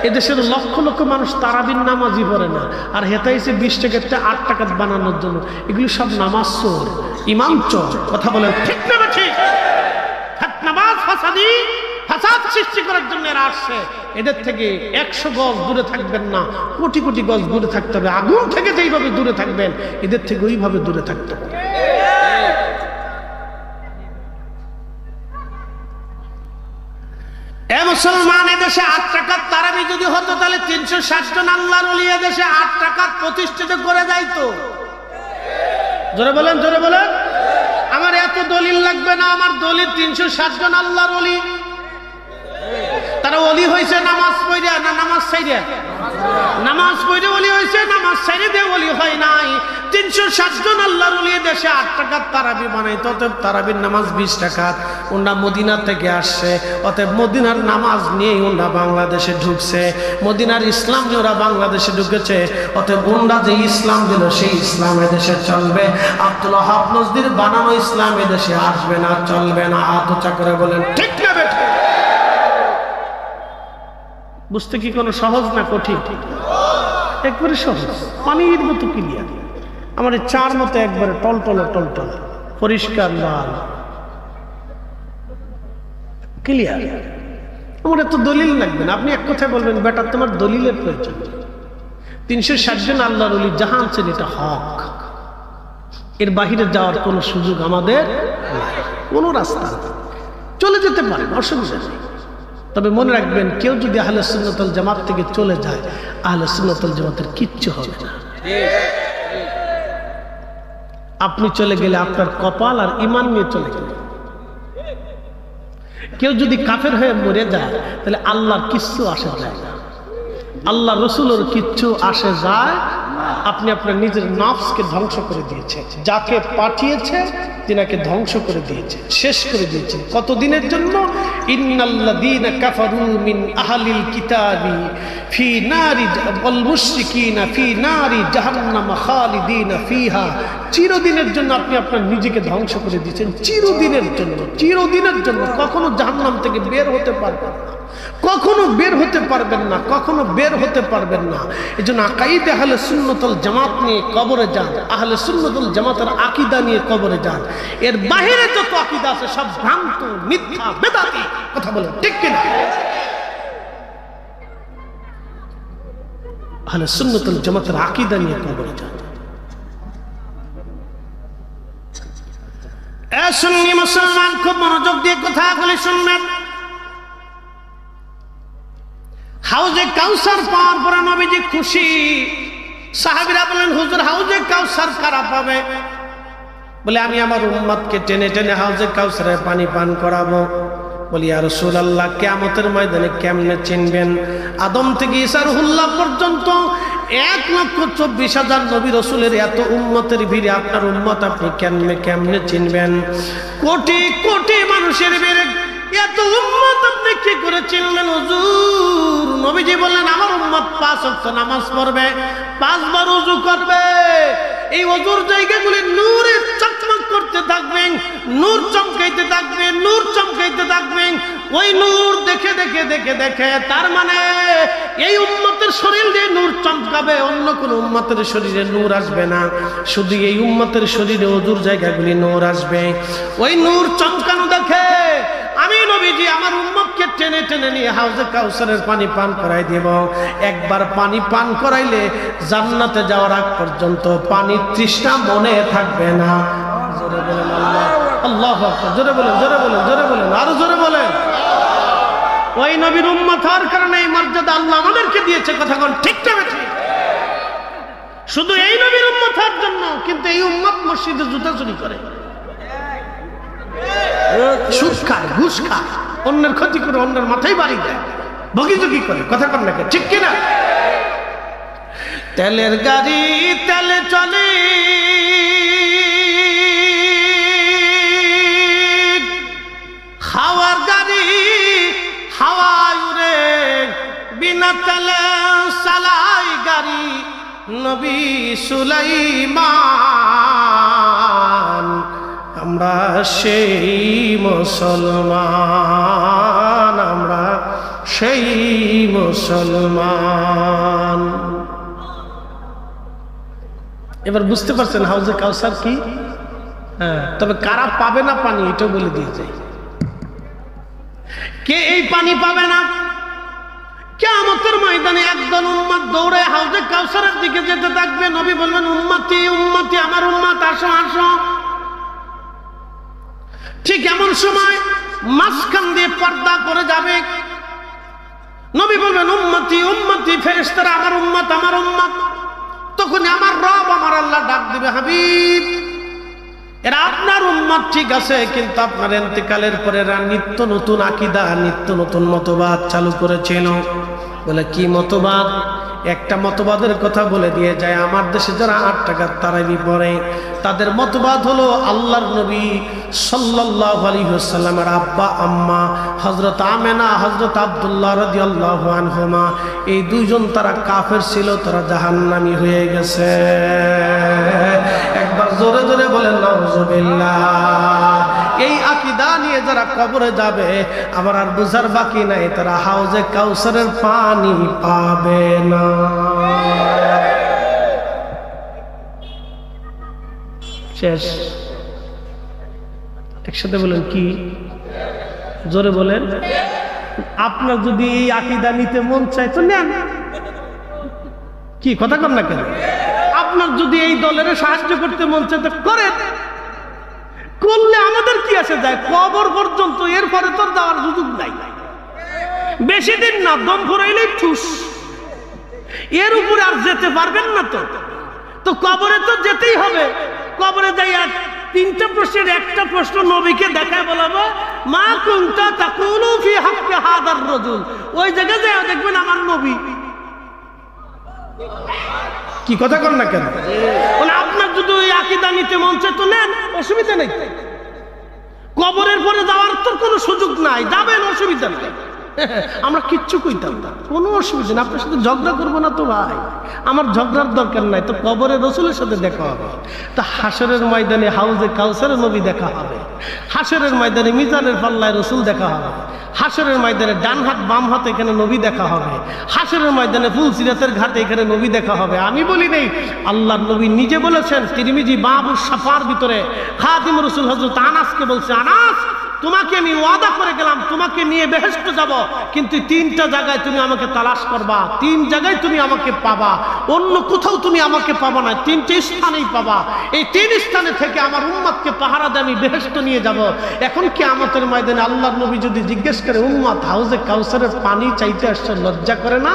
এদেশের লক্ষ লক্ষ মানুষ তারাবির নামাজই পড়ে না, আর হেতাইছে 20 টাকাতে 8 টাকাত বানানোর জন্য। এগুলি সব নামাজ চোর, ইমাম চোর। কথা বলেন ঠিক না? ঠিক। নামাজ ফাসাদি, ফাসাদ সৃষ্টি করার জন্য এরা আসছে। এদের থেকে 100 গজ দূরে থাকবেন না, কোটি কোটি গজ দূরে থাকতে হবে। আগুন থেকে যেইভাবে দূরে থাকবেন এদের থেকে ওইভাবে দূরে থাকতে হবে। এ মুসলমান, এদেশে 8 টাকার তারাবি যদি হতো তাহলে 360 জন আল্লাহর ওলি এদেশে 8 টাকার প্রতিষ্ঠিত করে যাইতো। জোরে বলেন, জোরে বলেন। আমার এত দলিল লাগবে না, আমার দলিল 360 জন আল্লাহর ওলি। তারা ওলি হয়েছে নামাজ পড়ে না নামাজ ছাইড়ে? নামাজ পড়ে ওলি হয়েছে, নামাজ ছাইড়ে দিয়ে ওলি হয় নাই। 360 জন আল্লাহর ওলি দেশে 8 টাকার তারাবি বানাইতো। অতএব তারাবির নামাজ 20 টাকা। ওরা মদিনা থেকে আসছে, অতএব মদিনার নামাজ নিয়েই ওরা বাংলাদেশে ঢুকছে, মদিনার ইসলাম নিয়ে ওরা বাংলাদেশে ঢুকেছে। অতএব ওরা যে ইসলাম দিল সেই ইসলাম এদেশে চলবে। আব্দুল ওয়াহাব নজদির বানানো ইসলাম এদেশে আসবে না, চলবে না। হাত উঁচা করে বলেন ঠিক না বেঠিক? বুঝতে কি কোনো সহজ না কঠিন? একবারে সহজ, পানির মতো ক্লিয়ার। আমার 4 মতো একবারে টলটল টলটল, পরিষ্কার লাল। ক্লিয়ার। আমার এত দলিল লাগবে না, আপনি এক কথায় বলবেন বেটা তোমার দলিলের প্রয়োজন। 360 জন আল্লাহর ওলি জাহান আছেন, এটা হক। এর বাহিরে যাওয়ার কোনো সুযোগ আমাদের নাই, কোনো রাস্তা নেই। চলে যেতে পারেন, অসুবিধা নেই। তবে মনে রাখবেন, কেউ যদি আহলে সুন্নাত ওয়াল জামাত থেকে চলে যায়, আহলে সুন্নাত ওয়াল জামাতের কিচ্ছু হবে না। আপনি চলে গেলে আপনার কপাল আর ঈমান নিয়ে চলে গেলে। কেউ যদি কাফের হয়ে মরে যায়, তাহলে আল্লাহর কিচ্ছু আসে যায় না, আল্লাহ রসুলের কিচ্ছু আসে যায়। আপনি আপনার নিজের নফসকে ধ্বংস করে দিয়েছেন, যাকে পাঠিয়েছে তিনাকে ধ্বংস করে দিয়েছে, শেষ করে দিয়েছে। কতদিনের জন্য? ইন্নাল্লাযীনা কাফারু মিন আহলিল কিতাবি ফি নারি ওয়াল মুশরিকিনা ফি নারি জাহান্নাম খালিদিনা ফিহা। চিরদিনের জন্য আপনি আপনার নিজেকে ধ্বংস করে দিয়েছেন, চিরদিনের জন্য, চিরদিনের জন্য। কখনো জাহান্নাম থেকে বের হতে পারবেন না, কখনো বের হতে পারবেন না, কখনো বের হতে পারবেন না। এই জন্য আকাইদে আহলে সুন্নাত ওয়াল জামাত নিয়ে কবরে যান, আহলে সুন্নাত ওয়াল জামাতের আকীদা নিয়ে কবরে যান। এর বাহিরে যত আকীদা আছে সব ভ্রান্ত, মিথ্যা, বেদাতি। কথা বলেন ঠিক কিনা? আহলে সুন্নাত ওয়াল জামাতের আকীদা নিয়ে কবরে যান। সুন্নি মুসলমান খুব মনোযোগ দিয়ে কথাগুলি শুনবেন। হাউজে কাউসার পাওয়ার পরে নবীজি খুশি। সাহাবীরা বলেন, হুজুর হাউজে কাউসার কারা পাবে? বলে, আমি আমার উম্মতকে টেনে টেনে হাউজে কাউসারে পানি পান করাবো। বলি, ইয়া রাসূলুল্লাহ, কিয়ামতের ময়দানে কেমনে চিনবেন? আদম থেকে ঈসা রুহুল্লাহ পর্যন্ত 1,24,000 নবী রাসূলের এত উম্মতের ভিড়ে আপনার উম্মত আপনি কেমনে চিনবেন? কোটি কোটি মানুষের ভিড়ে এত উম্মত আপনি কি করে চিনলেন হুজুর? নবীজি বললেন, আমার উম্মত 5 ওয়াক্ত নামাজ পড়বে, 5 বার ওযু করবে। এই ওযুর জায়গাগুলি নূরে চকমক করতে থাকবেন, নূর চমকাইতে থাকবে, নূর চমকাইতে থাকবেন। ওই নূর দেখে দেখে দেখে দেখে, তার মানে এই উম্মতের শরীর দিয়ে নূর চমকাবে, অন্য কোন উম্মতের শরীরে নূর আসবে না। শুধু এই উম্মতের শরীরে ওযুর জায়গাগুলি নূর আসবে। ওই নূর চমকানো দেখে আমি নবীজি আমার উম্মতকে টেনে টেনে নিয়ে হাউজে কাউসারের পানি পান করাই দেব। একবার পানি পান করাইলে জান্নাতে যাওয়ার আগ পর্যন্ত পানির তৃষ্ণা মনে থাকবে না। জোরে বলেন আল্লাহু আকবার, জোরে বলেন, জোরে বলেন, জোরে বলেন, আরো জোরে বলেন। ওই নবীর উম্মত হওয়ার কারণে এই মর্যাদা আল্লাহ আমাদেরকে দিয়েছে। কথা কোন ঠিক না ঠিক? শুধু এই নবীর উম্মত হওয়ার জন্য। কিন্তু এই উম্মত মসজিদে জুতা চুরি করে, সুদ খায়, ঘুষ খায়, অন্যের ক্ষতি করে, অন্যের মাথায় বাড়ি দেয়, বগিজগি করে। কথা কর না ঠিক কিনা? তেলের গাড়ি তেলে চলে, হাওয়ার গাড়ি হাওয়ায় উড়ে, বিনা তেলে চালাই গাড়ি নবী সুলাইমান। আমরা সেই মুসলমান, আমরা সেই মুসলমান। এবার বুঝতে পারছেন হাউজে কাউসার কি? হ্যাঁ, তবে কারা পাবে না পানি এটা বলে দিয়ে যাই। কে এই পানি পাবে না? কিয়ামতের ময়দানে একদল উম্মত দৌড়ে হাউজে কাউসারের দিকে যেতে থাকবে। নবী বলবেন, উম্মতি উম্মতি, আমার উম্মত আসো আসো। ঠিক এমন সময় মাঝখান দিয়ে পর্দা করে যাবে। নবী বলবেন, উম্মতি উম্মতি, ফেরেশতারা আমার উম্মত আমার উম্মত। তখন আমার রব আমার আল্লাহ ডাক দিবে, হাবিব এরা আপনার উম্মত ঠিক আছে, কিন্তু আপনার ইন্তেকালের পরে এরা নিত্য নতুন আকীদা, নিত্য নতুন মতবাদ চালু করেছিল। বলে, কি মতবাদ? একটা মতবাদের কথা বলে দিয়ে যায়। আমার দেশে যারা 8 টাকার তারাবি পড়ে, তাদের মতবাদ হলো আল্লাহর নবী সাল্লাল্লাহু আলাইহি ওয়াসাল্লামের আব্বা আম্মা হযরত আমেনা, হযরত আব্দুল্লাহ রাদিয়াল্লাহু আনহুমা, এই দুইজন তারা কাফের ছিল, তারা জাহান্নামী হয়ে গেছে। একবার জোরে জোরে বলেন নাউযুবিল্লাহ। এই আকীদা নিয়ে যারা কবরে যাবে, আবার আর বুঝার বাকি নাই, তারা হাউজে কাউসারের পানি পাবে না। শেষ। একসাথে বলেন কি? জোরে বলেন। আপনার যদি এই আকীদা নিতে মন চায় তো নেন, কি কথা কন না কেন? আপনার যদি এই দলের সাহায্য করতে মন চায় তো করেন, করলে আমাদের কি আসে যায়? কবর পর্যন্ত, এরপরে তোর যাওয়ার সুযোগ নাই, বেশি দিন না, দম ফুরাইলেই ঠুস, এর উপরে আর যেতে পারবেন না। তো কবরে তো যেতেই হবে। কবরে যাই আর তিনটা প্রশ্নের একটা প্রশ্ন নবীকে দেখায় বলাবো, মা কুনতা তাকুলু ফি হাক্কি হাদার রাজুল। ওই জায়গায় যায় দেখবেন আমার নবী। কি কথা কর না কেন? মানে আপনার যদি ওই আকীদা নিতে মন চায় তো নেন, অসুবিধা নেই। কবরের পরে যাওয়ার তো কোনো সুযোগ নাই, যাবেন, অসুবিধা নেই। আমরা কিচ্ছু কইতাম না, কোনো অসুবিধা নেই। আপনার সাথে ঝগড়া করবো না তো ভাই, আমার ঝগড়ার দরকার নাই। তো কবরে রসুলের সাথে দেখা হবে, তা হাসরের ময়দানে হাউজে কাউসারে নবী দেখা হবে, হাসরের ময়দানে মিজানের পাল্লায় রসুল দেখা হবে, হাসরের ময়দানে ডান হাত বাম হাত এখানে নবী দেখা হবে, হাসরের ময়দানে ফুলসিরাতের ঘাটে এখানে নবী দেখা হবে। আমি বলি নেই, আল্লাহর নবী নিজে বলেছেন। তিরমিজি বাবুস সাফার ভিতরে খাদিম রসুল হযরত আনাসকে বলছে, আনাস তোমাকে আমি ওয়াদা করে গেলাম, তোমাকে নিয়ে বেহেশতে যাব, কিন্তু তিনটা জায়গায় তুমি আমাকে তালাশ করবা, তিন জায়গায় তুমি আমাকে পাবা, অন্য কোথাও তুমি আমাকে পাবা না, তিনটে স্থানেই পাবা। এই তিন স্থানে থেকে আমার উম্মতকে পাহারা দিয়ে আমি বেহেশতে নিয়ে যাব। এখন কিয়ামতের ময়দানে আল্লাহর নবী যদি জিজ্ঞেস করে, উম্মত হাউজে কাউসারের পানি চাইতে আসছে, লজ্জা করে না?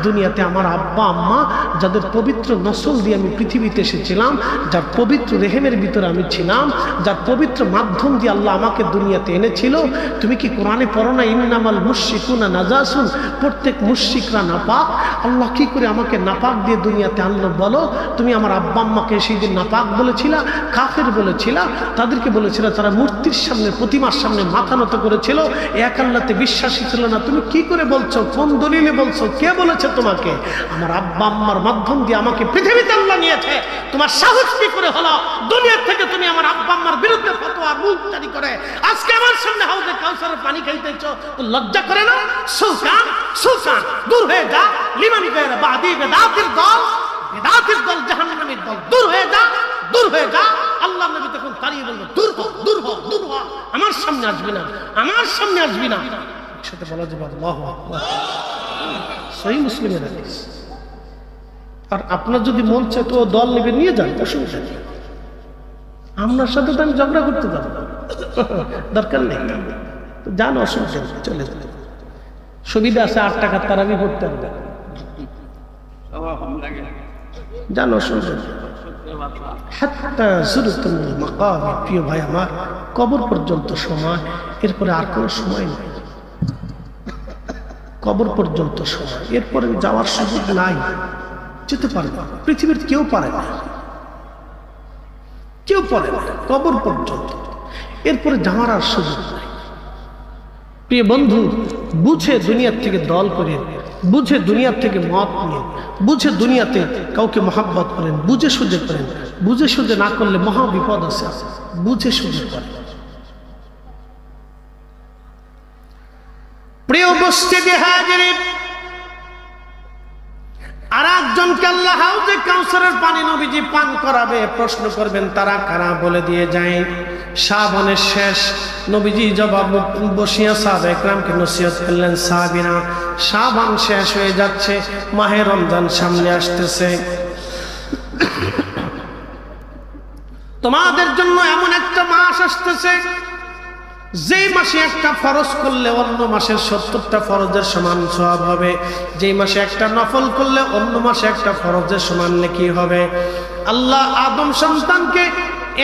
দুনিয়াতে আমার আব্বা আম্মা যাদের পবিত্র নসল দিয়ে আমি পৃথিবীতে এসেছিলাম, যার পবিত্র রেহেমের ভিতরে আমি ছিলাম, যার পবিত্র মাধ্যম দিয়ে আল্লাহ আমাকে দুনিয়াতে এনেছিল, তুমি কি কোরআনে পড়ো না, ইন্নামাল মুশরিকুনা নাজাসুন, প্রত্যেক মুশরিকরা নাপাক। আল্লাহ কি করে আমাকে নাপাক দিয়ে দুনিয়াতে আনলো বলো? তুমি আমার আব্বা আম্মাকে সেই দিন নাপাক বলেছিলা, কাফের বলেছিলা, তাদেরকে বলেছিল তারা মূর্তির সামনে, প্রতিমার সামনে মাথা নত করেছিল, এক আল্লাহতে বিশ্বাসী ছিল না। তুমি কি করে বলছো? কোন দলিলে বলছো? কে বলেছে তোমাকে? আমার আব্বা আম্মার মাধ্যম দিয়ে আমাকে পৃথিবীতে আল্লাহ নিয়েছে। তোমার সাহস কি করে হলো দুনিয়া থেকে তুমি আমার আব্বা আম্মার বিরুদ্ধে ফতোয়া মুখ জারি করে আজকে আমার সামনে হাউজে কাউসারের পানি খাইতেছো? তো লজ্জা করে না? সুলতান সুলতান দূর হয়ে যা, লিমান গায়রা বাদি বেদাতের দল, বেদাতের দল জাহান্নামের দল, দূর হয়ে যা, দূর হয়ে যা। আল্লাহ নবী তখন দাঁড়িয়ে বলবে, দূর হ, দূর হ, দূর হ, আমার সামনে আসবি না, আমার সামনে আসবি না। একসাথে বলা যাবে আল্লাহু আকবার। সহিহ মুসলিমের হাদিস। আর আপনার যদি মন চায় তো দল নেবে, নিয়ে যান, অসুবিধা নেই। আপনার সাথে তো আমি ঝগড়া করতে যাবো, দরকার নেই, যান, অসুবিধা নেই, চলে যান। সুবিধা আছে, 8 টাকার তারাবি পড়তে হবে, যান, অসুবিধা নেই। হাত্তা যুরতুল মাকাবির, প্রিয় ভাই আমার, কবর পর্যন্ত সময়, এরপরে আর কোনো সময় নেই। কবর পর্যন্ত সময়, এরপরে যাওয়ার সুযোগ নাই, যেতে পারে না, পৃথিবীর কেউ পারে না, কেউ পারে না, কবর পর্যন্ত, এরপরে যাওয়ার আর সুযোগ নাই। প্রিয় বন্ধু, বুঝে দুনিয়ার থেকে দল করেন, বুঝে দুনিয়ার থেকে মত নিয়ে, বুঝে দুনিয়াতে কাউকে মহাব্বত করেন, বুঝে সুঝে করেন। বুঝে সুঝে না করলে মহা বিপদ আছে, বুঝে সুঝে করেন। প্রিয় উপস্থিতি হাজিরিন, আর একজনকে আল্লাহ হাউজে কাউসারের পানি নবীজি পান করাবে। প্রশ্ন করবেন তারা কারা, বলে দিয়ে যায় শাবানের শেষ। নবীজি জবাব বসিয়া সাহাবা একরামকে নসিহত করলেন, সাহাবীরা শাবান শেষ হয়ে যাচ্ছে, মাহে রমজান সামনে আসতেছে, তোমাদের জন্য এমন একটা মাস আসতেছে যেই মাসে একটা ফরজ করলে অন্য মাসের 70টা ফরজের সমান সওয়াব হবে, যেই মাসে একটা নফল করলে অন্য মাসে একটা ফরজের সমান নেকি হবে। আল্লাহ আদম সন্তানকে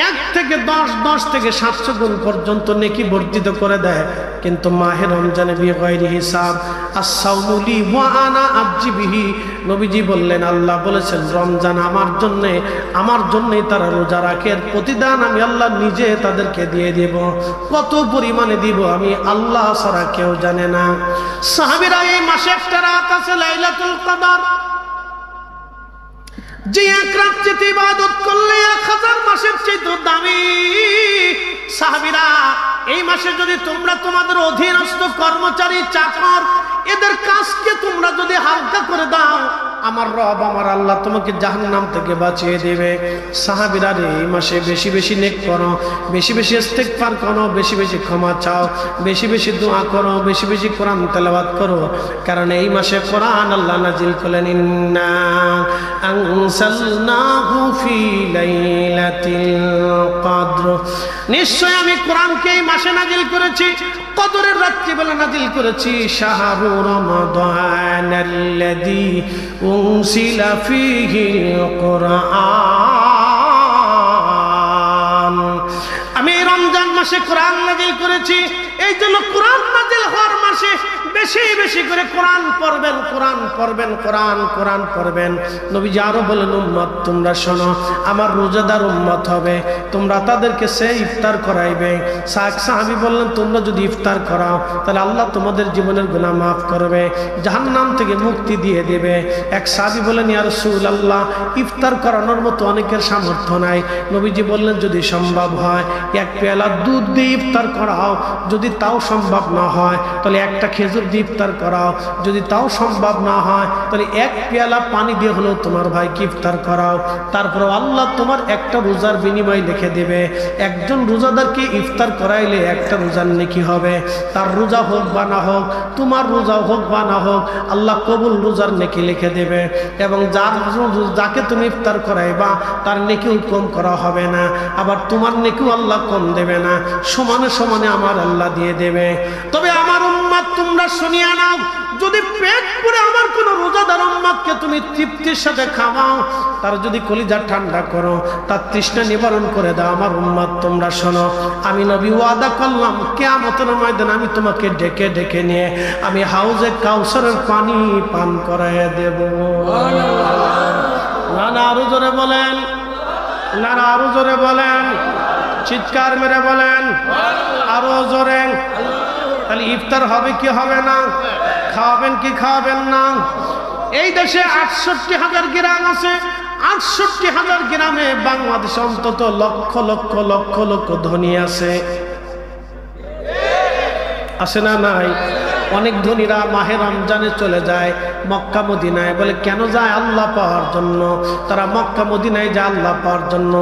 1 থেকে 10 থেকে 700 গুণ পর্যন্ত নেকি বর্ধিত করে দেয়, কিন্তু মাহে রমজানে বিগাইরি হিসাব, আস-সাওমু লি ওয়া আনা আজজি বিহি। নবীজি বললেন, আল্লাহ বলেছেন রমজান আমার জন্যই তারা রোজা রাখে, প্রতিদান আমি আল্লাহ নিজে তাদেরকে দিয়ে দেব। কত পরিমাণে দিব আমি আল্লাহ ছাড়া কেউ জানে না। সাহাবীরা, এই মাসে একটা রাত আছে লাইলাতুল কদর, যে এক রাত চেয়ে ইবাদত করলে 1000 মাসের চেয়ে দামি। সাহাবীরা, এই মাসে যদি তোমরা তোমাদের অধীনস্থ কর্মচারী চাকর এদের কাজকে তোমরা যদি হালকা করে দাও, আমার রব আমার আল্লাহ তোমাকে জাহান্নাম থেকে বাঁচিয়ে দেবে। সাহাবীরা এই মাসে বেশি বেশি নেক করো, বেশি বেশি ইস্তেগফার করো, বেশি বেশি ক্ষমা চাও, বেশি বেশি দোয়া করো, বেশি বেশি কোরআন তেলাওয়াত করো, কারণ এই মাসে কোরআন আল্লাহ নাজিল করলেন, ইন্না আনসালনাহু ফি লাইলাতিল কদর, নিশ্চয় আমি কোরআনকে এই মাসে নাজিল করেছি, কদরের রাত্রি বেলা নাজিল করেছি। শাহরু রমাদানাল্লাযী উনসিলা ফীহিল কুরআন, আমি রমজান মাসে কোরআন নাজিল করেছি। এই জন্য কোরআন নাজিল হওয়ার মাসে বেশি বেশি করে কোরআন পড়বেন, কোরআন পড়বেন, কোরআন পড়বেন। নবীজি আরো বলেন, উম্মত তোমরা শোনো, আমার রোজাদার উম্মত হবে, তোমরা তাদেরকে সে ইফতার করাইবে। সাহাবী বললেন, তোমরা যদি ইফতার করাও তাহলে আল্লাহ তোমাদের জীবনের গুনাহ মাফ করবে, জাহান্নাম থেকে মুক্তি দিয়ে দেবে। এক সাহাবী বলেন, ইয়া রাসূলুল্লাহ, ইফতার করানোর মতো অনেকের সামর্থ্য নাই। নবীজি বললেন, যদি সম্ভব হয় এক পেয়ালা দুধ দিয়ে ইফতার করাও, যদি তাও সম্ভব না হয় তাহলে একটা খেজুর দিয়ে ইফতার করাও, যদি তাও সম্ভব না হয় তাহলে এক পেয়ালা পানি দিয়ে হলেও তোমার ভাইকে ইফতার করাও। তারপর আল্লাহ তোমার একটা রোজার বিনিময় লিখে দেবে। একজন রোজাদারকে ইফতার করাইলে একটা রোজার নেকি হবে, তার রোজা হোক বা না হোক, তোমার রোজা হোক বা না হোক, আল্লাহ কবুল রোজার নেকি লিখে দেবে। এবং যাকে তুমি ইফতার করাইবা তার নেকিও কম করা হবে না, আবার তোমার নেকিও আল্লাহ কম দেবে না, সমানে সমানে আমার আল্লাহ দিয়ে দেবে। তবে আমার উম্মত তোমরা শুনিয়া নাও, যদি পেট পুরে আমার কোন রোজাদার উম্মতকে তুমি তৃপ্তির সাথে খাওয়াও, তার যদি কলিজা ঠান্ডা করো, তার তৃষ্ণা নিবারণ করে দাও, আমার উম্মত তোমরা শোনো, আমি নবী ওয়াদা করলাম কিয়ামতের ময়দানে আমি তোমাকে ডেকে ডেকে নিয়ে আমি হাউজে কাউসারের পানি পান করাইয়া দেব। না না আরো জোরে বলেন, না না আরো জোরে বলেন, চিৎকার মেরে বলেন আরো জোরে। তাহলে ইফতার হবে কি হবে না? খাওয়াবেন কি খাওয়াবেন না? এই দেশে ৬৮,০০০ গ্রাম আছে, ৬৮,০০০ গ্রামে বাংলাদেশে অন্তত লক্ষ লক্ষ লক্ষ লক্ষ ধনী আছে, আছে না নাই? অনেক ধনীরা মাহে রমজানে চলে যায় মক্কা মদিনায়, বলে কেন যায়? আল্লাহ পাওয়ার জন্য। তারা মক্কা মদিনায় যায় আল্লাহ পাওয়ার জন্য,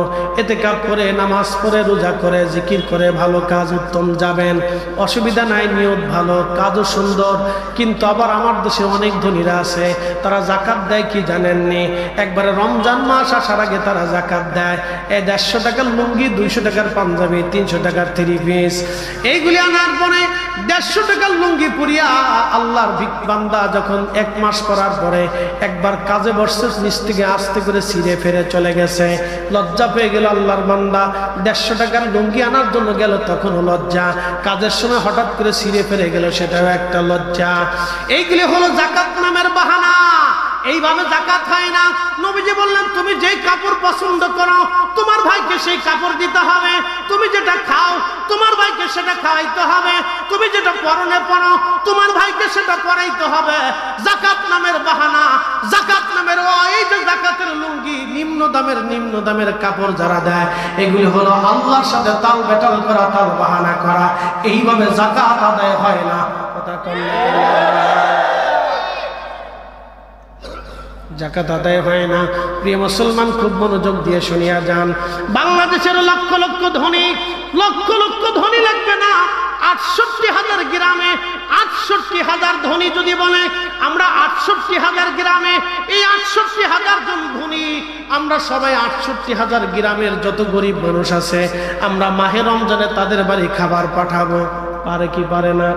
ইতিকাফ করে, নামাজ পড়ে, রোজা করে, জিকির করে, ভালো কাজ উত্তম, যাবেন, অসুবিধা নাই, নিয়ত ভালো, কাজও সুন্দর। কিন্তু আবার আমার দেশে অনেক ধনীরা আছে, তারা জাকাত দেয় কি জানেননি? একবারে রমজান মাস আসার আগে তারা জাকাত দেয়। এই ১৫০ টাকার লুঙ্গি, ২০০ টাকার পাঞ্জাবি, ৩০০ টাকার থ্রি পিস, এইগুলি আনার পরে ১৫০ টাকার লুঙ্গি পুরিয়া আল্লাহর বান্দা যখন ১ মাস করার পরে একবার কাজে বসছে, নিচ থেকে আস্তে করে ছিঁড়ে ফেরে চলে গেছে, লজ্জা পেয়ে গেল আল্লাহর বান্দা। ১৫০ টাকার লুঙ্গি আনার জন্য গেল, তখনও লজ্জা, কাজের সময় হঠাৎ করে ছিঁড়ে ফেরে গেল, সেটাও একটা লজ্জা। এইগুলি হলো জাকাত নামের বাহানা। এইভাবে জাকাত হয় না। নবীজি বললেন, তুমি যেই কাপড় পছন্দ করো তোমার ভাইকে সেই কাপড় দিতে হবে, তুমি যেটা খাও তোমার ভাইকে সেটা খাওয়াইতে হবে, তুমি যেটা পরনে পরো তোমার ভাইকে সেটা পরাইতে হবে। জাকাত নামের বাহানা, জাকাত নামের এই যে জাকাতের লুঙ্গি, নিম্ন দামের কাপড় যারা দেয়, এগুলি হলো আল্লাহর সাথে তাল বেটাল করা, তাল বাহানা করা। এইভাবে জাকাত আদায় হয় না। কথা জাকাত আদায় হয় না। প্রিয় মুসলমান, খুব মনোযোগ দিয়ে শুনিয়া যান। বাংলাদেশের লক্ষ লক্ষ ধনী, লক্ষ লক্ষ ধনী লাগবে না, ৬৮,০০০ গ্রামে ৬৮,০০০ ধনী যদি বলে, আমরা ৬৮,০০০ গ্রামে, এই ৬৮,০০০ জন ধনী, আমরা সবাই ৬৮,০০০ গ্রামের যত গরিব মানুষ আছে, আমরা মাহে রমজানে তাদের বাড়ি খাবার পাঠাবো। পারে কি পারে না?